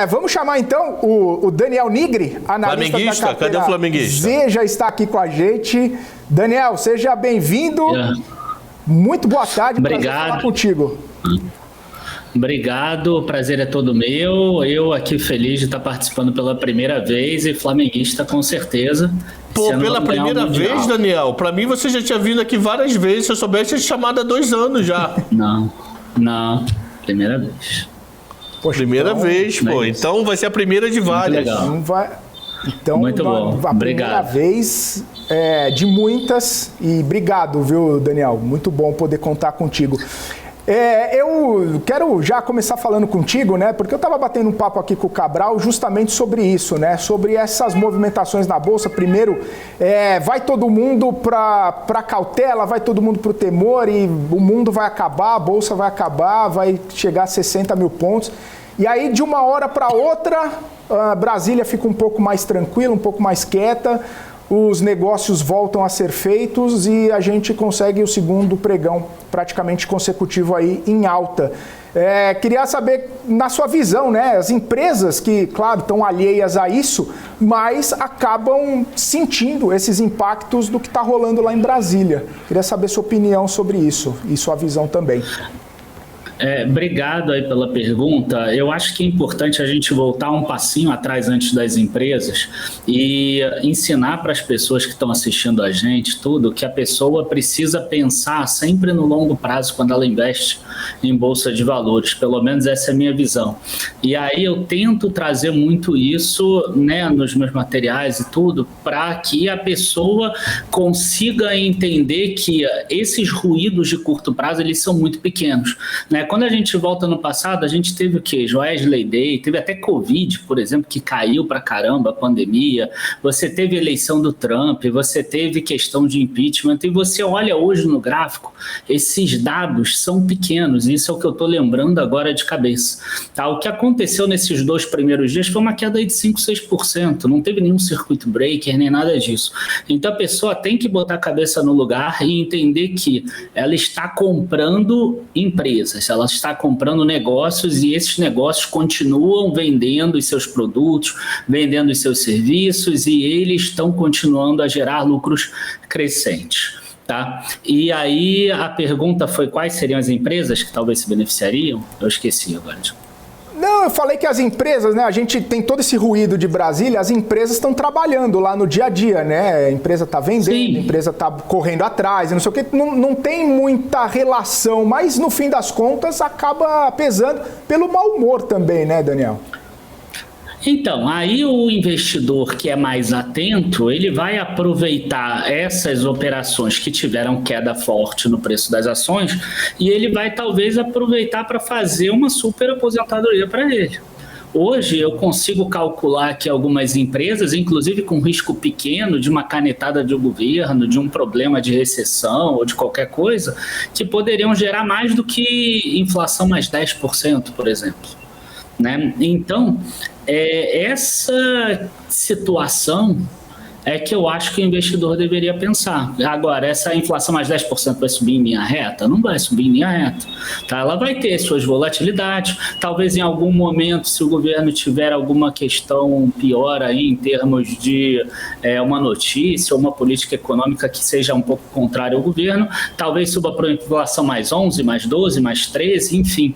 Vamos chamar então o Daniel Nigri, analista flamenguista, da carteira. cadê o flamenguista? Z já está aqui com a gente. Daniel, seja bem-vindo. Muito boa tarde. Obrigado. Prazer falar contigo. Obrigado, o prazer é todo meu. Eu aqui feliz de estar participando pela primeira vez e flamenguista com certeza. Pô, pela primeira vez, Daniel? Pra mim você já tinha vindo aqui várias vezes. Se eu soubesse, tinha te chamado há 2 anos já. Não, primeira vez. Poxa, primeira vez, pô. Então vai ser a primeira de várias. Então, muito bom. A primeira vez de muitas. E obrigado, viu, Daniel? Muito bom poder contar contigo. Eu quero já começar falando contigo, né? Porque eu estava batendo um papo aqui com o Cabral justamente sobre isso, né? Sobre essas movimentações na Bolsa. Primeiro, vai todo mundo para cautela, vai todo mundo para o temor e o mundo vai acabar, a Bolsa vai acabar, vai chegar a 60 mil pontos. E aí, de uma hora para outra, a Brasília fica um pouco mais tranquila, um pouco mais quieta, os negócios voltam a ser feitos e a gente consegue o segundo pregão praticamente consecutivo aí em alta. Queria saber, na sua visão, né, as empresas que, claro, estão alheias a isso, mas acabam sentindo esses impactos do que está rolando lá em Brasília. Queria saber sua opinião sobre isso e sua visão também. Obrigado aí pela pergunta. Eu acho que é importante a gente voltar um passinho atrás antes das empresas e ensinar para as pessoas que estão assistindo a gente tudo que a pessoa precisa pensar sempre no longo prazo quando ela investe em bolsa de valores. Pelo menos essa é a minha visão. E aí eu tento trazer muito isso, né, nos meus materiais e tudo, para que a pessoa consiga entender que esses ruídos de curto prazo eles são muito pequenos, né? Quando a gente volta no passado, a gente teve o quê? Wesley Day, teve até Covid, por exemplo, que caiu pra caramba a pandemia, você teve eleição do Trump, você teve questão de impeachment, e você olha hoje no gráfico, esses dados são pequenos, isso é o que eu estou lembrando agora de cabeça. Tá? O que aconteceu nesses 2 primeiros dias foi uma queda aí de 5, 6%, não teve nenhum circuit breaker, nem nada disso. Então a pessoa tem que botar a cabeça no lugar e entender que ela está comprando empresas, ela está comprando negócios e esses negócios continuam vendendo os seus produtos, vendendo os seus serviços e eles estão continuando a gerar lucros crescentes. Tá? E aí a pergunta foi quais seriam as empresas que talvez se beneficiariam? Eu esqueci agora. Não, eu falei que as empresas, né, a gente tem todo esse ruído de Brasília, as empresas estão trabalhando lá no dia a dia, né? A empresa está vendendo, sim, a empresa está correndo atrás, não sei o que, não tem muita relação, mas no fim das contas acaba pesando pelo mau humor também, né, Daniel? Então, aí o investidor que é mais atento, ele vai aproveitar essas operações que tiveram queda forte no preço das ações e ele vai talvez aproveitar para fazer uma super aposentadoria para ele. Hoje eu consigo calcular que algumas empresas, inclusive com risco pequeno de uma canetada de governo, de um problema de recessão ou de qualquer coisa, que poderiam gerar mais do que inflação mais 10%, por exemplo. Né? Então, essa situação é que eu acho que o investidor deveria pensar. Agora, essa inflação mais 10% vai subir em linha reta? Não vai subir em linha reta. Tá? Ela vai ter suas volatilidades. Talvez em algum momento, se o governo tiver alguma questão pior aí em termos de uma notícia ou uma política econômica que seja um pouco contrária ao governo, talvez suba para a inflação mais 11, mais 12, mais 13, enfim.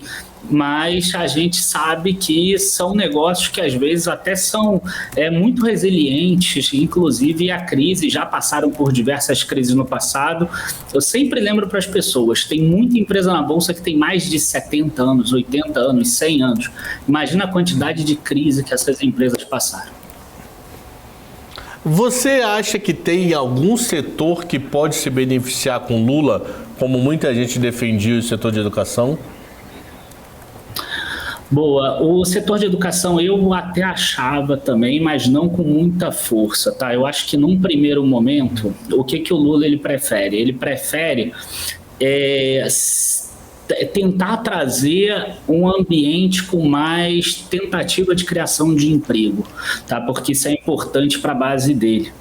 Mas a gente sabe que são negócios que às vezes até são muito resilientes, inclusive a crise, já passaram por diversas crises no passado. Eu sempre lembro para as pessoas, tem muita empresa na Bolsa que tem mais de 70 anos, 80 anos, 100 anos. Imagina a quantidade de crise que essas empresas passaram. Você acha que tem algum setor que pode se beneficiar com Lula, como muita gente defendia o setor de educação? Boa, o setor de educação eu até achava também, mas não com muita força, tá? Eu acho que num primeiro momento, o que o Lula ele prefere? Ele prefere tentar trazer um ambiente com mais tentativa de criação de emprego, tá? Porque isso é importante para a base dele.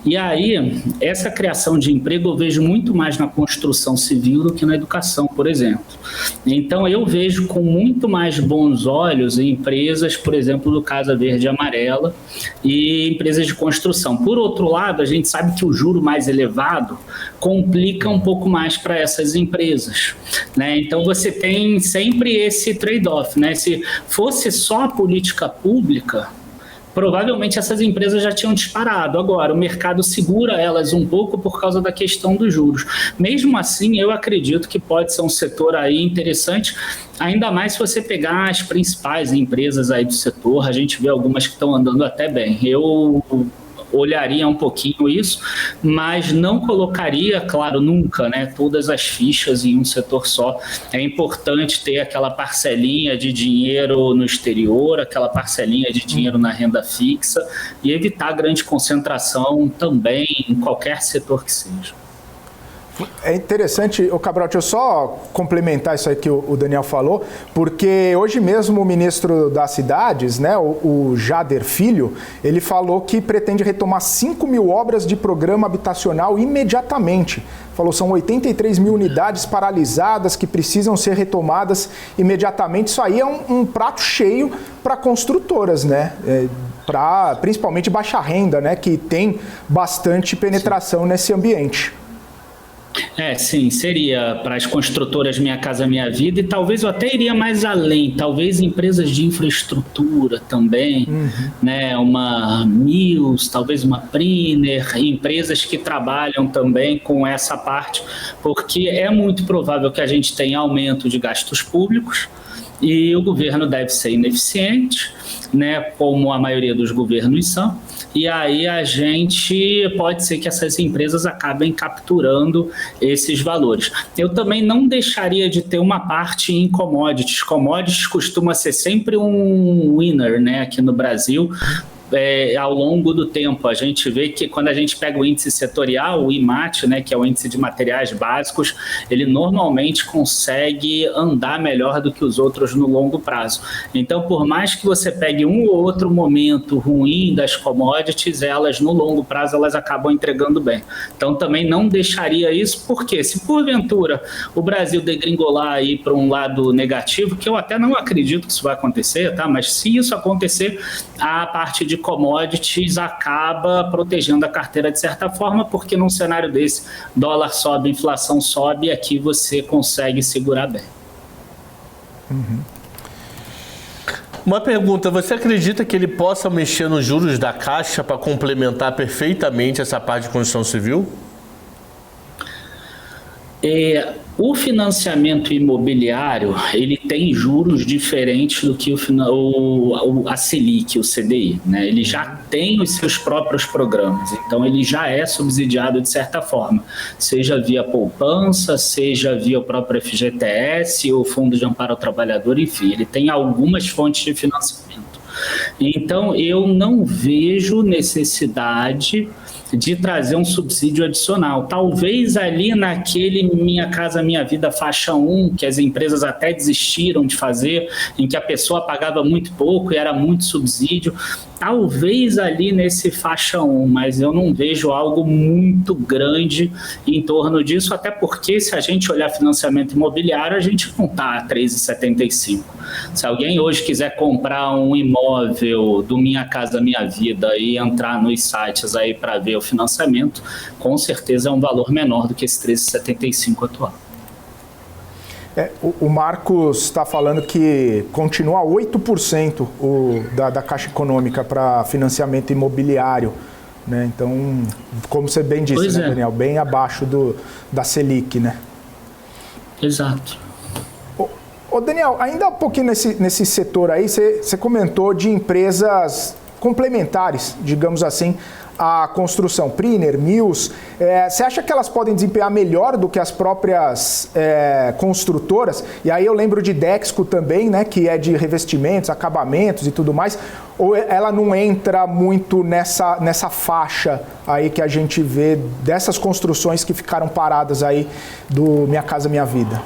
E aí, essa criação de emprego eu vejo muito mais na construção civil do que na educação, por exemplo. Então, eu vejo com muito mais bons olhos empresas, por exemplo, do Casa Verde e Amarela e empresas de construção. Por outro lado, a gente sabe que o juro mais elevado complica um pouco mais para essas empresas, né? Então, você tem sempre esse trade-off, né? Se fosse só a política pública, provavelmente essas empresas já tinham disparado. Agora, o mercado segura elas um pouco por causa da questão dos juros. Mesmo assim, eu acredito que pode ser um setor aí interessante, ainda mais se você pegar as principais empresas aí do setor. A gente vê algumas que estão andando até bem. Eu olharia um pouquinho isso, mas não colocaria, claro, nunca, né, todas as fichas em um setor só. É importante ter aquela parcelinha de dinheiro no exterior, aquela parcelinha de dinheiro na renda fixa e evitar grande concentração também em qualquer setor que seja. É interessante, Cabral, deixa eu só complementar isso aí que o Daniel falou, porque hoje mesmo o ministro das Cidades, né, o Jader Filho, ele falou que pretende retomar 5 mil obras de programa habitacional imediatamente. Falou, são 83 mil unidades paralisadas que precisam ser retomadas imediatamente. Isso aí é um prato cheio para construtoras, né? Para principalmente baixa renda, né, que tem bastante penetração nesse ambiente. Sim, seria para as construtoras Minha Casa Minha Vida, e talvez eu até iria mais além, talvez empresas de infraestrutura também, né, uma Mills, talvez uma Priner, empresas que trabalham também com essa parte, porque é muito provável que a gente tenha aumento de gastos públicos e o governo deve ser ineficiente, né, como a maioria dos governos são. E aí pode ser que essas empresas acabem capturando esses valores. Eu também não deixaria de ter uma parte em commodities. Commodities costuma ser sempre um winner, né, aqui no Brasil. Ao longo do tempo, a gente vê que quando a gente pega o índice setorial, o IMAT, né, que é o índice de materiais básicos, ele normalmente consegue andar melhor do que os outros no longo prazo. Então, por mais que você pegue um ou outro momento ruim das commodities, elas no longo prazo elas acabam entregando bem. Então, também não deixaria isso, porque se porventura o Brasil degringolar aí para um lado negativo, que eu até não acredito que isso vai acontecer, tá? Mas se isso acontecer, a parte de commodities acaba protegendo a carteira de certa forma, porque num cenário desse, dólar sobe, inflação sobe, e aqui você consegue segurar bem. Uma pergunta, você acredita que ele possa mexer nos juros da Caixa para complementar perfeitamente essa parte de construção civil? O financiamento imobiliário, ele tem juros diferentes do que a Selic, o CDI, né? Ele já tem os seus próprios programas, então ele já é subsidiado de certa forma, seja via poupança, seja via o próprio FGTS, ou Fundo de Amparo ao Trabalhador, enfim, ele tem algumas fontes de financiamento. Então, eu não vejo necessidade de trazer um subsídio adicional. Talvez ali naquele Minha Casa Minha Vida faixa 1, que as empresas até desistiram de fazer, em que a pessoa pagava muito pouco e era muito subsídio, talvez ali nesse faixa 1, mas eu não vejo algo muito grande em torno disso, até porque se a gente olhar financiamento imobiliário, a gente não está a 3,75. Se alguém hoje quiser comprar um imóvel do Minha Casa Minha Vida e entrar nos sites aí para ver o financiamento, com certeza é um valor menor do que esse 13,75 atual. O Marcos está falando que continua 8% da Caixa Econômica para financiamento imobiliário, né? Então, como você bem disse, né, Daniel, bem abaixo da Selic, né? Exato. Ô Daniel, ainda um pouquinho nesse setor aí, você comentou de empresas complementares, digamos assim, a construção, Priner, Mills. Você acha que elas podem desempenhar melhor do que as próprias construtoras? E aí eu lembro de Dexco também, né, que é de revestimentos, acabamentos e tudo mais. Ou ela não entra muito nessa faixa aí que a gente vê dessas construções que ficaram paradas aí do Minha Casa Minha Vida?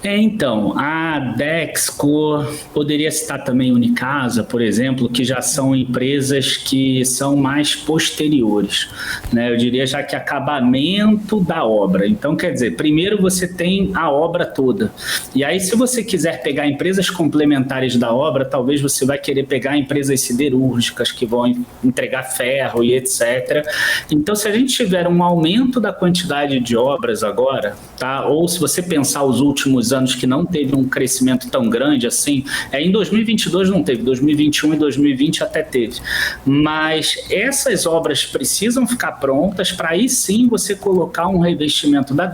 Então, a Dexco, poderia citar também Unicasa, por exemplo, que já são empresas que são mais posteriores, né? Eu diria já que acabamento da obra. Então, quer dizer, primeiro você tem a obra toda. E aí, se você quiser pegar empresas complementares da obra, talvez você vai querer pegar empresas siderúrgicas que vão entregar ferro e etc. Então, se a gente tiver um aumento da quantidade de obras agora, tá? Ou se você pensar os últimos anos que não teve um crescimento tão grande assim, em 2022 não teve, 2021 e 2020 até teve, mas essas obras precisam ficar prontas para aí sim você colocar um revestimento da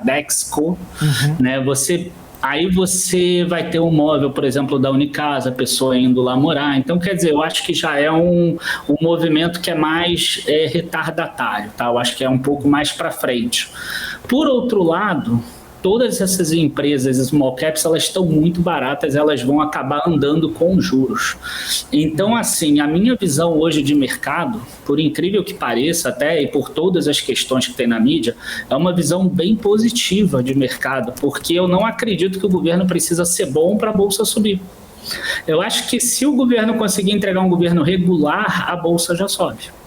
Dexco, né? Aí você vai ter um móvel, por exemplo, da Unicasa, a pessoa indo lá morar. Então, quer dizer, eu acho que já é um movimento que é mais retardatário, tá? Eu acho que é um pouco mais para frente. Por outro lado, todas essas empresas small caps, elas estão muito baratas, elas vão acabar andando com juros. Então, assim, a minha visão hoje de mercado, por incrível que pareça até, e por todas as questões que tem na mídia, é uma visão bem positiva de mercado, porque eu não acredito que o governo precisa ser bom para a Bolsa subir. Eu acho que se o governo conseguir entregar um governo regular, a Bolsa já sobe.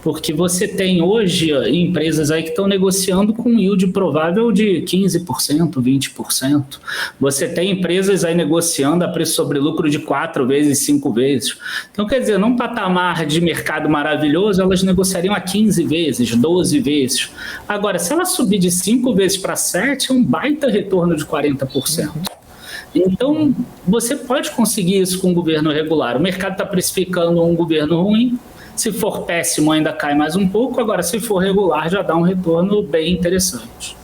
Porque você tem hoje empresas aí que estão negociando com yield provável de 15%, 20%. Você tem empresas aí negociando a preço sobre lucro de 4 vezes, 5 vezes. Então, quer dizer, num patamar de mercado maravilhoso, elas negociariam a 15 vezes, 12 vezes. Agora, se ela subir de 5 vezes para 7, é um baita retorno de 40%. Então, você pode conseguir isso com um governo regular. O mercado está precificando um governo ruim. Se for péssimo, ainda cai mais um pouco. Agora, se for regular, já dá um retorno bem interessante.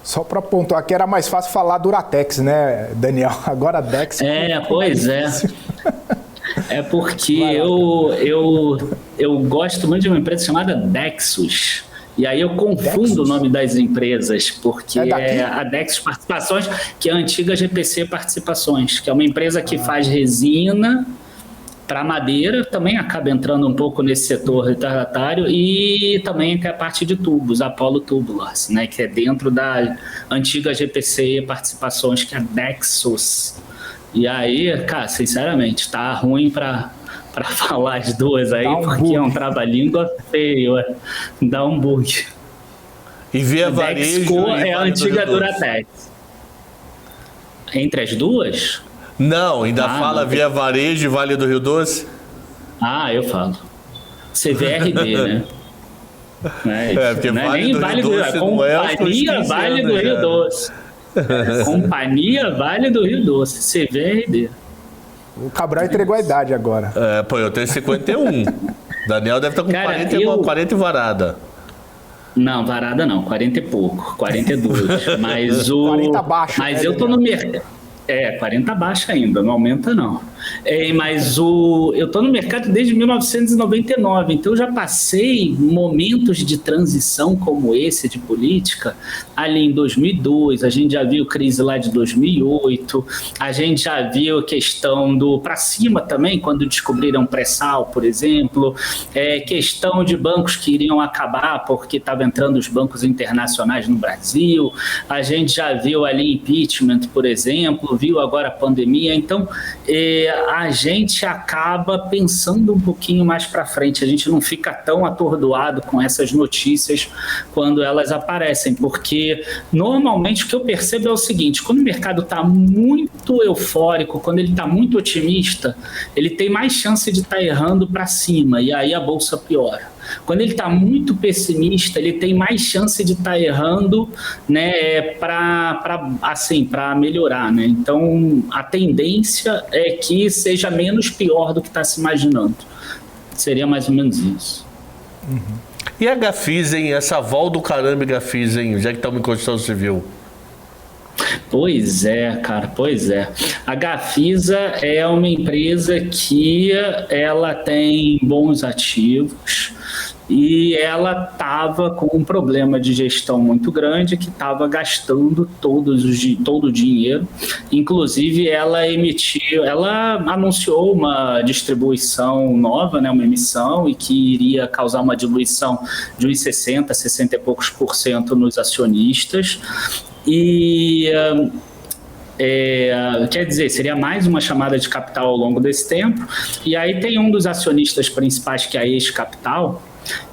Só para pontuar aqui, era mais fácil falar Duratex, né, Daniel? Agora a Dex... Pois é. É porque eu gosto muito de uma empresa chamada Dexus. E aí eu confundo o nome das empresas, porque é a Dexus Participações, que é a antiga GPC Participações, que é uma empresa que faz resina para madeira, também acaba entrando um pouco nesse setor retardatário, e também tem a parte de tubos, Apollo Tubulars, né, que é dentro da antiga GPC Participações, que é a Dexus. E aí, cara, sinceramente, tá ruim para falar as duas aí, porque é um trava-língua feio, dá um bug. E Via Varejo... Dexco é a antiga Duratex. Entre as duas... Não, ainda fala Via Varejo e Vale do Rio Doce? Eu falo. CVRD, né? Porque não Vale nem do Vale Rio do Doce Companhia Vale do Rio Doce. Companhia Vale do Rio Doce, CVRD. O Cabral entregou a idade agora. Eu tenho 51. Daniel deve estar com 40 e varada. Não, varada não, 40 e pouco, 42. Mas 40 abaixo. Mas eu tô no mercado. 40 abaixo ainda, não aumenta não. Mas eu estou no mercado desde 1999, então eu já passei momentos de transição como esse de política ali em 2002, a gente já viu crise lá de 2008, a gente já viu a questão do para cima também, quando descobriram pré-sal, por exemplo, questão de bancos que iriam acabar porque estavam entrando os bancos internacionais no Brasil, a gente já viu ali impeachment, por exemplo, viu agora a pandemia, então a gente acaba pensando um pouquinho mais para frente, a gente não fica tão atordoado com essas notícias quando elas aparecem, porque normalmente o que eu percebo é o seguinte, quando o mercado está muito eufórico, quando ele está muito otimista, ele tem mais chance de estar errando para cima, e aí a bolsa piora. Quando ele está muito pessimista, ele tem mais chance de estar errando, né, para melhorar, né? Então, a tendência é que seja menos pior do que está se imaginando. Seria mais ou menos isso. E a Gafisa, essa vol do caramba Gafisa, já que estamos em construção civil? Pois é, cara, pois é. A Gafisa é uma empresa que ela tem bons ativos, e ela estava com um problema de gestão muito grande, que estava gastando todo o dinheiro. Inclusive, ela anunciou uma distribuição nova, né, uma emissão, e que iria causar uma diluição de uns 60 e poucos % nos acionistas. E quer dizer, seria mais uma chamada de capital ao longo desse tempo. E aí tem um dos acionistas principais, que é a Ex-Capital,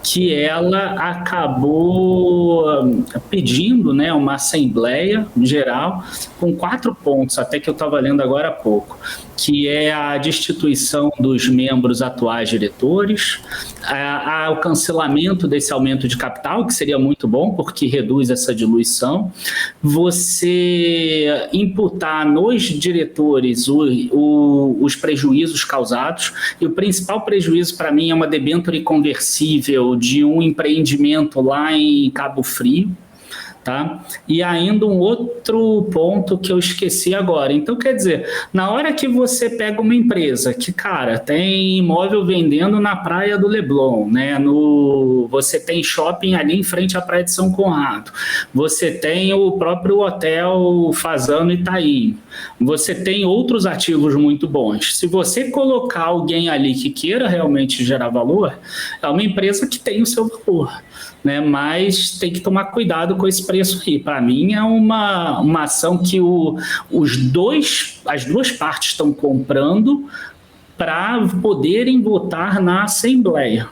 que ela acabou pedindo, né, uma assembleia geral com 4 pontos, até que eu estava lendo agora há pouco, que é a destituição dos membros atuais diretores, o cancelamento desse aumento de capital, que seria muito bom, porque reduz essa diluição, você imputar nos diretores os prejuízos causados, e o principal prejuízo para mim é uma debênture conversível de um empreendimento lá em Cabo Frio, tá? E ainda um outro ponto que eu esqueci agora. Então, quer dizer, na hora que você pega uma empresa que, cara, tem imóvel vendendo na praia do Leblon, né? Você tem shopping ali em frente à praia de São Conrado, você tem o próprio hotel Fazano Itaim, você tem outros ativos muito bons. Se você colocar alguém ali que queira realmente gerar valor, é uma empresa que tem o seu valor, né? Mas tem que tomar cuidado com esse preço aí. Para mim é uma ação que as duas partes estão comprando para poderem votar na Assembleia.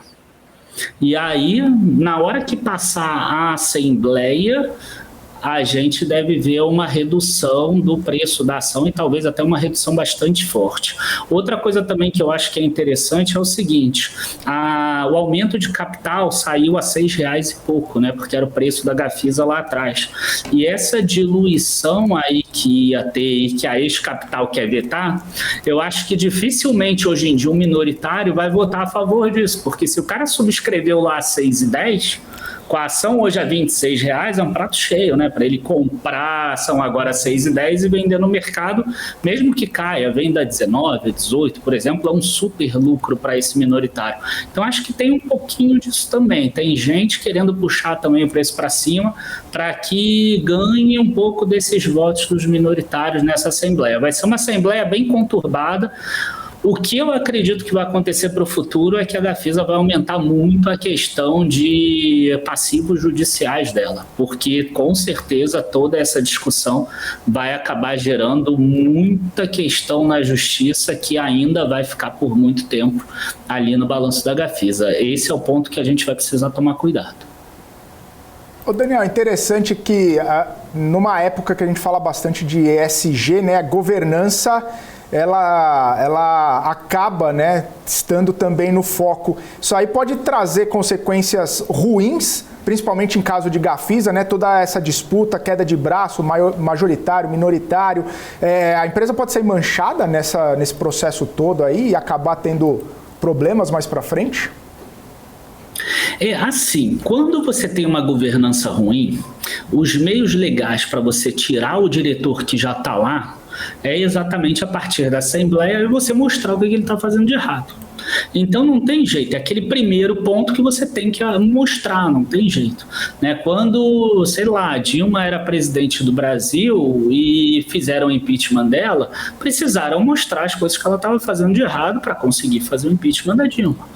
E aí, na hora que passar a Assembleia, a gente deve ver uma redução do preço da ação e talvez até uma redução bastante forte. Outra coisa também que eu acho que é interessante é o seguinte: o aumento de capital saiu a R$6 e pouco, né, porque era o preço da Gafisa lá atrás. E essa diluição aí que ia ter e que a Ex-Capital quer vetar, eu acho que dificilmente hoje em dia um minoritário vai votar a favor disso, porque se o cara subscreveu lá a R$6,10, com a ação hoje a R$26, é um prato cheio, né? Para ele comprar a ação agora a R$6,10 e vender no mercado, mesmo que caia, venda a 19, 18, por exemplo, é um super lucro para esse minoritário. Então acho que tem um pouquinho disso também. Tem gente querendo puxar também o preço para cima para que ganhe um pouco desses votos dos minoritários nessa Assembleia. Vai ser uma Assembleia bem conturbada. O que eu acredito que vai acontecer para o futuro é que a Gafisa vai aumentar muito a questão de passivos judiciais dela, porque com certeza toda essa discussão vai acabar gerando muita questão na justiça que ainda vai ficar por muito tempo ali no balanço da Gafisa. Esse é o ponto que a gente vai precisar tomar cuidado. Ô Daniel, interessante que numa época que a gente fala bastante de ESG, né, a governança ela acaba, né, estando também no foco. Isso aí pode trazer consequências ruins, principalmente em caso de Gafisa, né, toda essa disputa, queda de braço, majoritário, minoritário. A empresa pode ser manchada nesse processo todo aí e acabar tendo problemas mais para frente? É assim, quando você tem uma governança ruim, os meios legais para você tirar o diretor que já está lá é exatamente a partir da Assembleia e você mostrar o que ele está fazendo de errado. Então não tem jeito, é aquele primeiro ponto que você tem que mostrar, não tem jeito, né? Quando, sei lá, Dilma era presidente do Brasil e fizeram o impeachment dela, precisaram mostrar as coisas que ela estava fazendo de errado para conseguir fazer o impeachment da Dilma.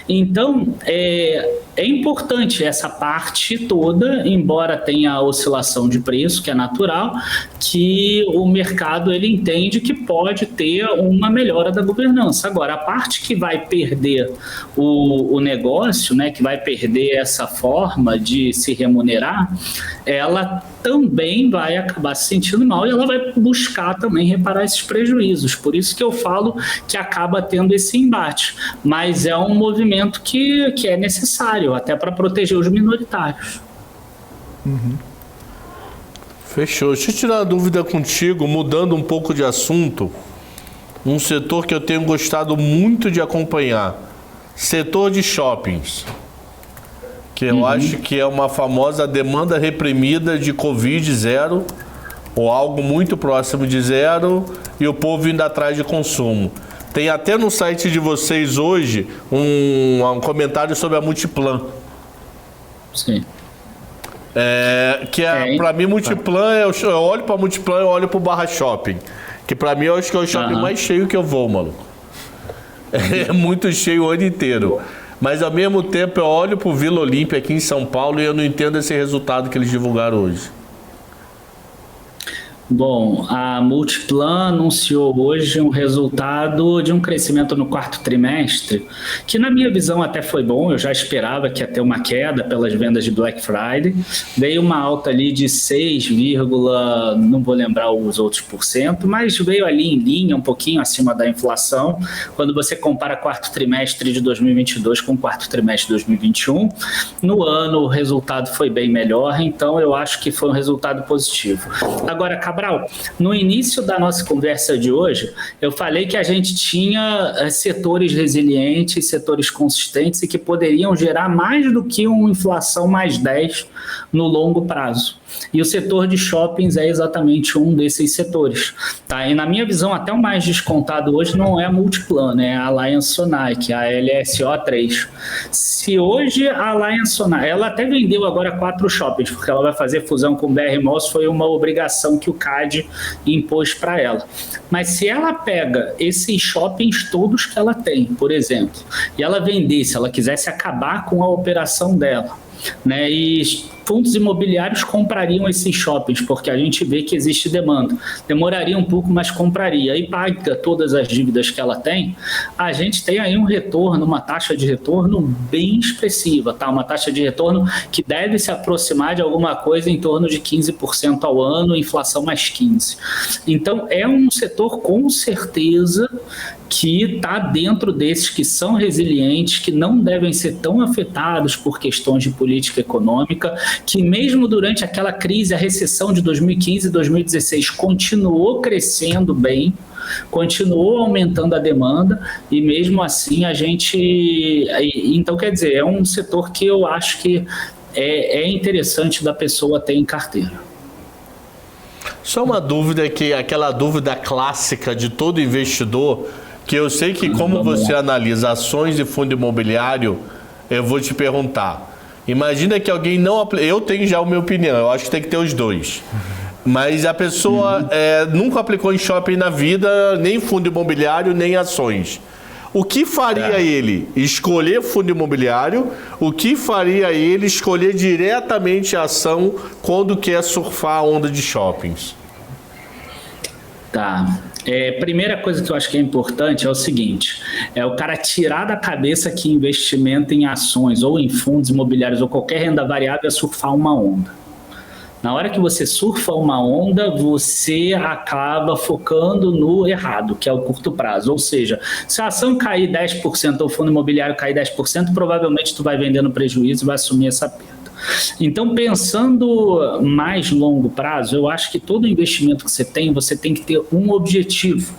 Então, é importante essa parte toda, embora tenha a oscilação de preço, que é natural, que o mercado ele entende que pode ter uma melhora da governança. Agora, a parte que vai perder o negócio, né, que vai perder essa forma de se remunerar, ela também vai acabar se sentindo mal e ela vai buscar também reparar esses prejuízos. Por isso que eu falo que acaba tendo esse embate. Mas é um movimento que é necessário, até para proteger os minoritários. Uhum. Fechou. Deixa eu tirar uma dúvida contigo, mudando um pouco de assunto. Um setor que eu tenho gostado muito de acompanhar. Setor de shoppings. Que eu acho que é uma famosa demanda reprimida de Covid zero, ou algo muito próximo de zero, e o povo indo atrás de consumo. Tem até no site de vocês hoje um comentário sobre a Multiplan. Sim. Para mim, Multiplan, eu olho para Multiplan, eu olho para o Barra Shopping. Que para mim, eu acho que é o shopping mais cheio que eu vou, maluco. É muito cheio o ano inteiro. Mas ao mesmo tempo, eu olho para o Vila Olímpia aqui em São Paulo e eu não entendo esse resultado que eles divulgaram hoje. Bom, a Multiplan anunciou hoje um resultado de um crescimento no quarto trimestre, que na minha visão até foi bom, eu já esperava que ia ter uma queda pelas vendas de Black Friday, veio uma alta ali de 6, não vou lembrar os outros %, mas veio ali em linha, um pouquinho acima da inflação, quando você compara quarto trimestre de 2022 com quarto trimestre de 2021. No ano o resultado foi bem melhor, então eu acho que foi um resultado positivo. Agora, Cabral, no início da nossa conversa de hoje, eu falei que a gente tinha setores resilientes, setores consistentes e que poderiam gerar mais do que uma inflação mais 10 no longo prazo. E o setor de shoppings é exatamente um desses setores. Tá? E na minha visão, até o mais descontado hoje não é a Multiplan, é a Alliance Sonai, que é a LSO3. Se hoje a Alliance Sonai, ela até vendeu agora 4 shoppings, porque ela vai fazer fusão com o BR Malls, foi uma obrigação que o CAD impôs para ela. Mas se ela pega esses shoppings todos que ela tem, por exemplo, e ela vendesse, ela quisesse acabar com a operação dela, né, e fundos imobiliários comprariam esses shoppings, porque a gente vê que existe demanda. Demoraria um pouco, mas compraria. E paga todas as dívidas que ela tem, a gente tem aí um retorno, uma taxa de retorno bem expressiva, tá? Uma taxa de retorno que deve se aproximar de alguma coisa em torno de 15% ao ano, inflação mais 15%. Então, é um setor com certeza que está dentro desses que são resilientes, que não devem ser tão afetados por questões de política econômica, que mesmo durante aquela crise, a recessão de 2015 e 2016 continuou crescendo bem, continuou aumentando a demanda e mesmo assim a gente... Então, quer dizer, é um setor que eu acho que é interessante da pessoa ter em carteira. Só uma dúvida, que aquela dúvida clássica de todo investidor, que eu sei que como você analisa ações de fundo imobiliário, eu vou te perguntar. Imagina que alguém não... Eu tenho já a minha opinião, eu acho que tem que ter os dois. Mas a pessoa nunca aplicou em shopping na vida, nem fundo imobiliário, nem ações. O que faria ele escolher fundo imobiliário? O que faria ele escolher diretamente a ação quando quer surfar a onda de shoppings? Tá. Primeira coisa que eu acho que é importante é o seguinte, é o cara tirar da cabeça que investimento em ações ou em fundos imobiliários ou qualquer renda variável é surfar uma onda. Na hora que você surfa uma onda, você acaba focando no errado, que é o curto prazo. Ou seja, se a ação cair 10% ou o fundo imobiliário cair 10%, provavelmente tu vai vender no prejuízo e vai assumir essa perda. Então, pensando mais longo prazo, eu acho que todo investimento que você tem que ter um objetivo.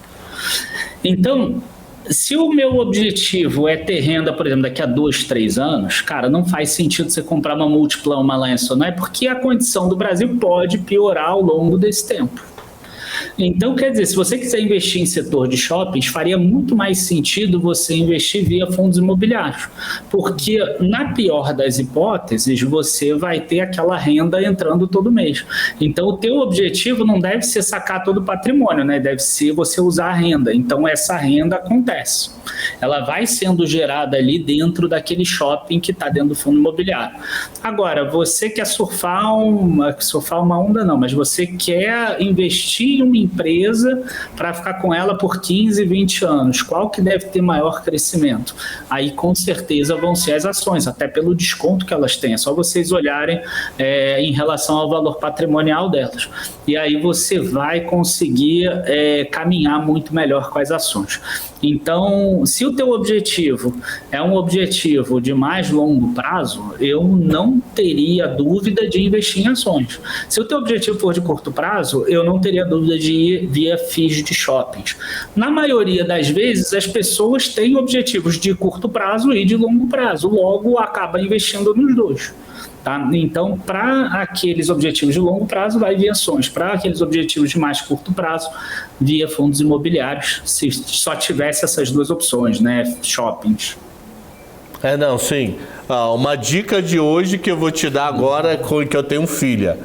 Então, se o meu objetivo é ter renda, por exemplo, daqui a 2, 3 anos, cara, não faz sentido você comprar uma Multiplan, uma Alliance Sonai, porque a condição do Brasil pode piorar ao longo desse tempo. Então, quer dizer, se você quiser investir em setor de shoppings, faria muito mais sentido você investir via fundos imobiliários, porque na pior das hipóteses, você vai ter aquela renda entrando todo mês. Então, o teu objetivo não deve ser sacar todo o patrimônio, né? Deve ser você usar a renda. Então, essa renda acontece. Ela vai sendo gerada ali dentro daquele shopping que está dentro do fundo imobiliário. Agora, você quer surfar uma onda não, mas você quer investir em uma empresa para ficar com ela por 15, 20 anos. Qual que deve ter maior crescimento? Aí, com certeza, vão ser as ações, até pelo desconto que elas têm. É só vocês olharem em relação ao valor patrimonial delas. E aí você vai conseguir caminhar muito melhor com as ações. Então, se o teu objetivo é um objetivo de mais longo prazo, eu não teria dúvida de investir em ações. Se o teu objetivo for de curto prazo, eu não teria dúvida de ir via FIIs de shoppings. Na maioria das vezes, as pessoas têm objetivos de curto prazo e de longo prazo, logo acaba investindo nos dois. Tá? Então, para aqueles objetivos de longo prazo, vai via ações. Para aqueles objetivos de mais curto prazo, via fundos imobiliários, se só tivesse essas duas opções, né? Shoppings. Não, sim. Uma dica de hoje que eu vou te dar agora, que eu tenho filha.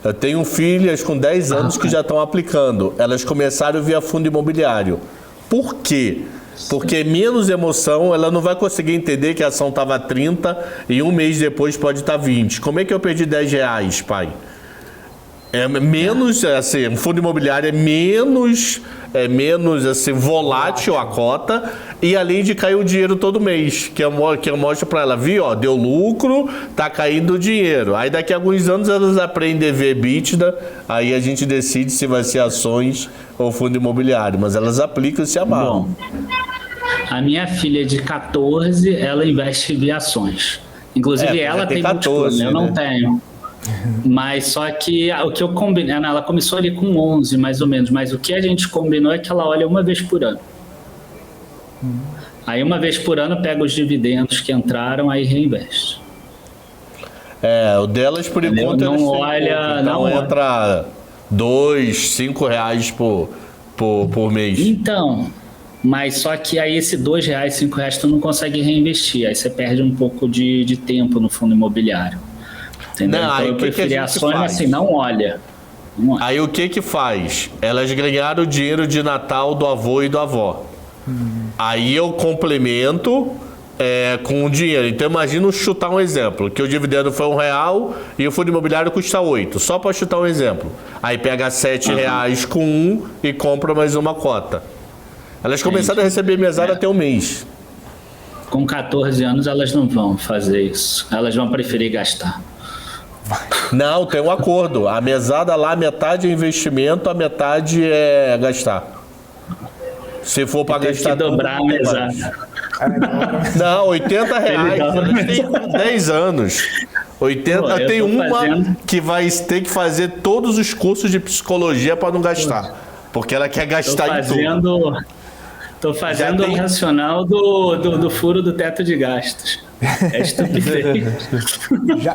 Eu tenho filhas com 10 anos que já estão aplicando. Elas começaram via fundo imobiliário. Por quê? Porque menos emoção, ela não vai conseguir entender que a ação estava 30 e um mês depois pode estar 20. Como é que eu perdi R$10, pai? É menos, assim, um fundo imobiliário é menos assim, volátil a cota, e além de cair o dinheiro todo mês, que eu mostro para ela, viu, ó, deu lucro, tá caindo o dinheiro. Aí daqui a alguns anos elas aprendem a ver EBITDA, aí a gente decide se vai ser ações ou fundo imobiliário, mas elas aplicam e se amarram. Bom, a minha filha de 14, ela investe via ações. Inclusive ela tem 14, eu não tenho. Mas só que o que eu combinei, ela começou ali com 11 mais ou menos, mas o que a gente combinou é que ela olha uma vez por ano. Aí uma vez por ano pega os dividendos que entraram, aí reinveste. O delas por enquanto não olha, então não entra R$2, R$5 por mês. Então, mas só que aí esse R$2, R$5 tu não consegue reinvestir, aí você perde um pouco de tempo no fundo imobiliário. Entendeu? Não, então aí eu preferi ações, mas assim, não olha. Aí o que faz? Elas ganharam o dinheiro de Natal do avô e da avó. Aí eu complemento com o dinheiro. Então imagina chutar um exemplo, que o dividendo foi R$1 e o fundo imobiliário custa 8, só para chutar um exemplo. Aí pega R$7 com e compra mais uma cota. Elas começaram a receber mesada até um mês. Com 14 anos elas não vão fazer isso. Elas vão preferir gastar. Não, tem um acordo. A mesada lá, metade é investimento, a metade é gastar. Se for para gastar que dobrar tudo, a mesada. Não, R$80. Elas têm 10 anos. 80, tem uma que vai ter que fazer todos os cursos de psicologia para não gastar. Porque ela quer gastar em tudo. Tô fazendo o racional do furo do teto de gastos. É estupidez.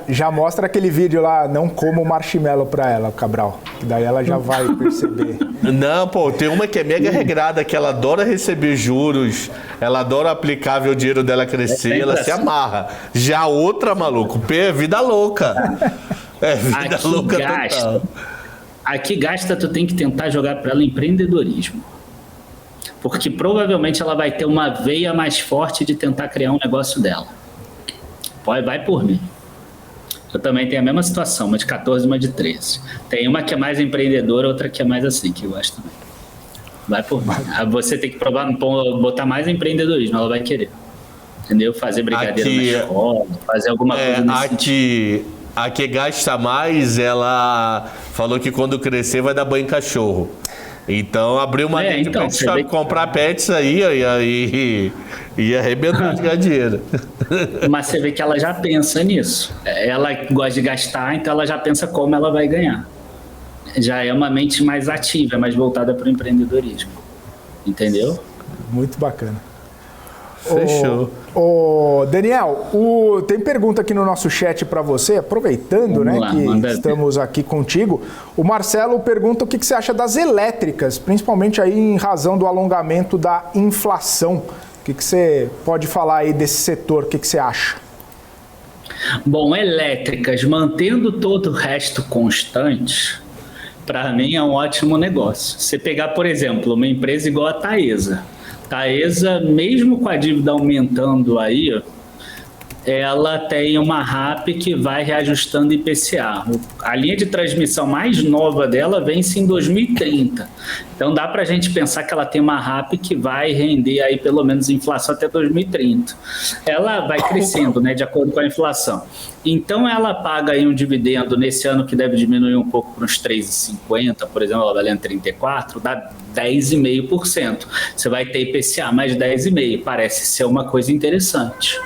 já mostra aquele vídeo lá, não como marshmallow pra ela, Cabral. Que daí ela já vai perceber. Não, pô, tem uma que é mega regrada, que ela adora receber juros, ela adora aplicar, ver o dinheiro dela crescer, ela se amarra. Já outra, maluco, é vida louca. É vida aqui louca gasta, total. Aqui gasta, tu tem que tentar jogar pra ela empreendedorismo. Porque provavelmente ela vai ter uma veia mais forte de tentar criar um negócio dela. Vai por mim. Eu também tenho a mesma situação, uma de 14 e uma de 13. Tem uma que é mais empreendedora, outra que é mais assim, que eu gosto também. Vai por mim. Você tem que botar mais empreendedorismo, ela vai querer. Entendeu? Fazer brigadeiro na escola, fazer alguma coisa nesse sentido. A que gasta mais, ela falou que quando crescer vai dar banho em cachorro. Então abriu uma linha de pet shop, comprar pets aí e arrebentar de ganhar dinheiro. Mas você vê que ela já pensa nisso. Ela gosta de gastar, então ela já pensa como ela vai ganhar. Já é uma mente mais ativa, mais voltada para o empreendedorismo. Entendeu? Muito bacana. Fechou. Daniel, tem pergunta aqui no nosso chat para você, aproveitando que estamos aqui contigo. O Marcelo pergunta o que você acha das elétricas, principalmente aí em razão do alongamento da inflação. O que você pode falar aí desse setor? O que você acha? Bom, elétricas, mantendo todo o resto constante, para mim é um ótimo negócio. Você pegar, por exemplo, uma empresa igual a Taesa. Taesa, mesmo com a dívida aumentando aí, ela tem uma RAP que vai reajustando IPCA. A linha de transmissão mais nova dela vence em 2030. Então dá para a gente pensar que ela tem uma RAP que vai render aí pelo menos inflação até 2030. Ela vai crescendo, né, de acordo com a inflação. Então ela paga aí um dividendo nesse ano que deve diminuir um pouco para uns 3,50, por exemplo, ela valendo 34, dá 10,5%. Você vai ter IPCA mais 10,5%. Parece ser uma coisa interessante,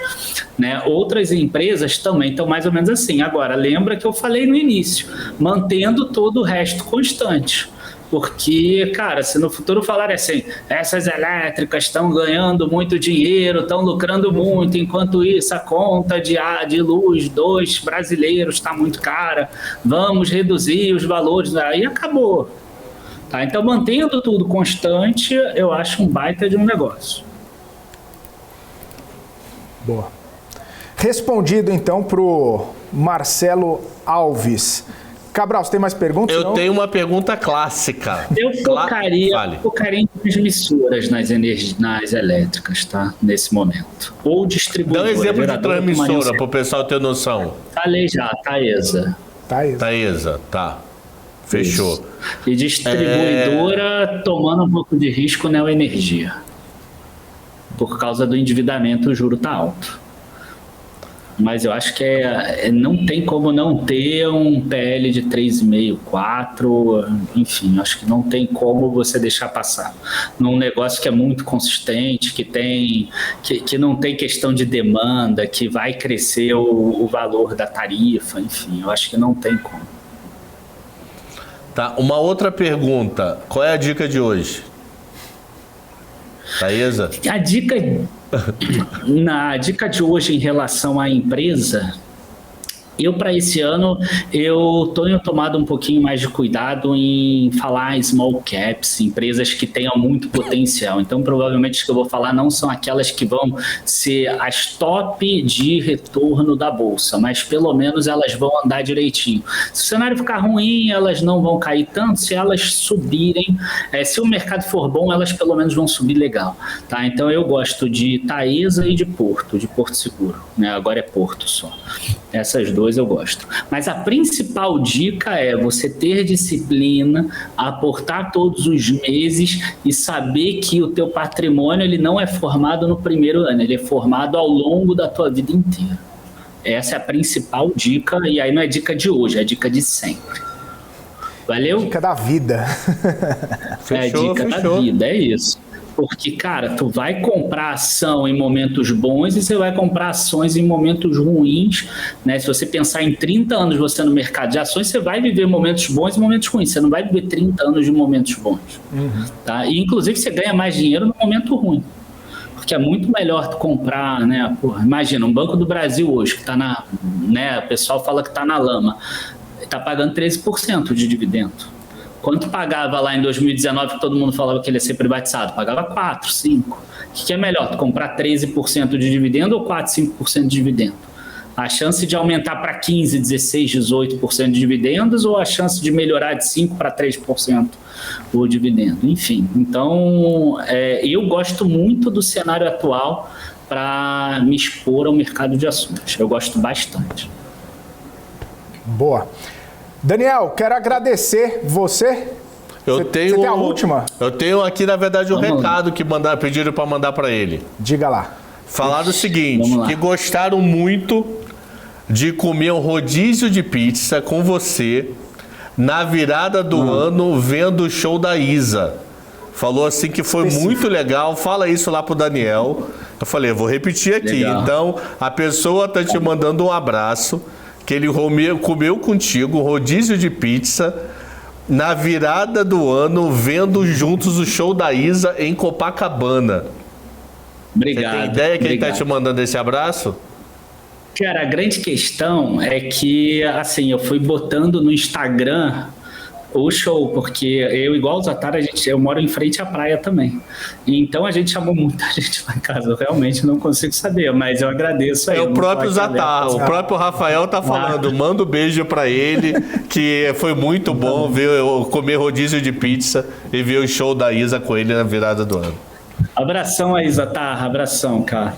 né? Outras empresas também estão mais ou menos assim. Agora, lembra que eu falei no início, mantendo todo o resto constante. Porque, cara, se no futuro falarem assim, essas elétricas estão ganhando muito dinheiro, estão lucrando muito, enquanto isso a conta de luz dos brasileiros está muito cara, vamos reduzir os valores, aí acabou. Tá? Então, mantendo tudo constante, eu acho um baita de um negócio. Boa. Respondido, então, pro Marcelo Alves. Cabral, você tem mais perguntas? Eu tenho uma pergunta clássica. Eu focaria em transmissoras nas elétricas, tá? Nesse momento. Ou distribuidora. Dá um exemplo de transmissora, para o pessoal ter noção. Falei já, Taesa. Taesa, tá. Fechou. Isso. E distribuidora tomando um pouco de risco Neoenergia. Por causa do endividamento, o juro tá alto. Mas eu acho que não tem como não ter um PL de 3,5, 4, enfim, acho que não tem como você deixar passar. Num negócio que é muito consistente, que não tem questão de demanda, que vai crescer o valor da tarifa, enfim, eu acho que não tem como. Tá, uma outra pergunta, qual é a dica de hoje? Taesa? A dica de hoje em relação à empresa, para esse ano, eu tenho tomado um pouquinho mais de cuidado em falar small caps, empresas que tenham muito potencial. Então, provavelmente, as que eu vou falar não são aquelas que vão ser as top de retorno da Bolsa, mas pelo menos elas vão andar direitinho. Se o cenário ficar ruim, elas não vão cair tanto. Se elas subirem, se o mercado for bom, elas pelo menos vão subir legal. Tá? Então, eu gosto de Taesa e de Porto Seguro. Né? Agora é Porto só. Essas duas eu gosto. Mas a principal dica é você ter disciplina, aportar todos os meses e saber que o teu patrimônio ele não é formado no primeiro ano, ele é formado ao longo da tua vida inteira. Essa é a principal dica, e aí não é dica de hoje, é dica de sempre. Valeu? Dica da vida. Fechou. Da vida, é isso. Porque, cara, tu vai comprar ação em momentos bons e você vai comprar ações em momentos ruins, né? Se você pensar em 30 anos você no mercado de ações, você vai viver momentos bons e momentos ruins. Você não vai viver 30 anos de momentos bons. Tá? E, inclusive, você ganha mais dinheiro no momento ruim. Porque é muito melhor tu comprar, né? Porra, imagina, um Banco do Brasil hoje, que tá né? O pessoal fala que tá na lama. Tá pagando 13% de dividendo. Quanto pagava lá em 2019, que todo mundo falava que ele ia ser privatizado? Pagava 4, 5. O que é melhor? Tu comprar 13% de dividendo ou 4, 5% de dividendo? A chance de aumentar para 15, 16, 18% de dividendos ou a chance de melhorar de 5 para 3% o dividendo? Enfim, então eu gosto muito do cenário atual para me expor ao mercado de ações. Eu gosto bastante. Boa. Daniel, quero agradecer você. Você tem a última? Eu tenho aqui, na verdade, um recado que pediram para mandar para ele. Diga lá. Falaram o seguinte, que gostaram muito de comer um rodízio de pizza com você na virada do ano vendo o show da Isa. Falou assim que foi muito legal, fala isso lá pro Daniel. Eu falei, vou repetir aqui. Legal. Então, a pessoa tá te mandando um abraço, que ele comeu contigo, rodízio de pizza, na virada do ano, vendo juntos o show da Isa em Copacabana. Obrigado. Você tem ideia que ele está te mandando esse abraço? Cara, a grande questão é que, assim, eu fui botando no Instagram o show, porque eu, igual o Zatara, eu moro em frente à praia também. Então a gente chamou muita gente lá em casa. Eu realmente não consigo saber, mas eu agradeço aí. É o próprio Zatara, o próprio Rafael tá falando. Manda um beijo pra ele, que foi muito bom ver eu comer rodízio de pizza e ver o show da Isa com ele na virada do ano. Abração aí, Zatara. Abração, cara.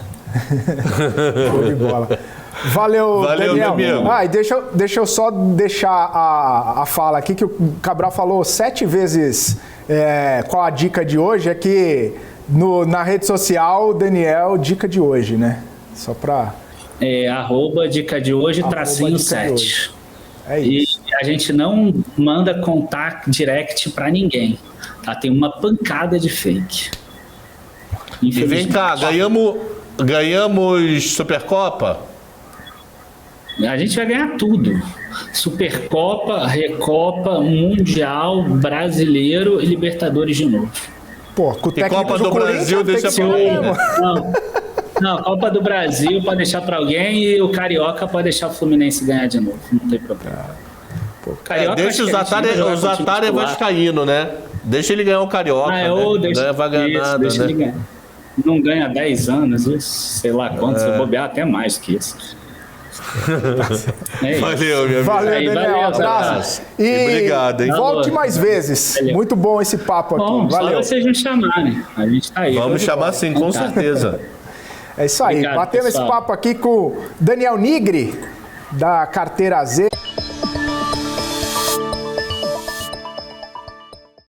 Show de bola. Valeu, Daniel. Meu amigo. E deixa eu só deixar a fala aqui, que o Cabral falou 7 vezes qual a dica de hoje, é que na rede social, Daniel, dica de hoje, né? Só pra... @ dica de hoje, tracinho 7. É isso. E a gente não manda contato direct pra ninguém, tá? Tem uma pancada de fake. E vem cá, ganhamos Supercopa? A gente vai ganhar tudo. Supercopa, Recopa, Mundial, Brasileiro e Libertadores de novo. Pô, com o E técnico Copa do Brasil tem deixa que ser pra mesmo. Não, Copa do Brasil pode deixar para alguém e o Carioca pode deixar o Fluminense ganhar de novo. Não tem problema. Carioca, deixa os Zatária vascaíno, né? Deixa ele ganhar o Carioca, deixa, não vai ganhar nada, deixa né? ele ganhar. Não ganha há 10 anos, sei lá quanto, se bobear até mais que isso. Valeu, meu amigo. Valeu, Aí, Daniel. valeu, Abraço. E obrigado, hein? Volte mais vezes. Valeu. Muito bom esse papo aqui. Bom, Valeu. só vocês me chamarem. A gente tá aí. Vamos chamar sim, com certeza. É isso aí. Obrigado, Batemos esse pessoal. papo aqui com o Daniel Nigri, da Carteira Z.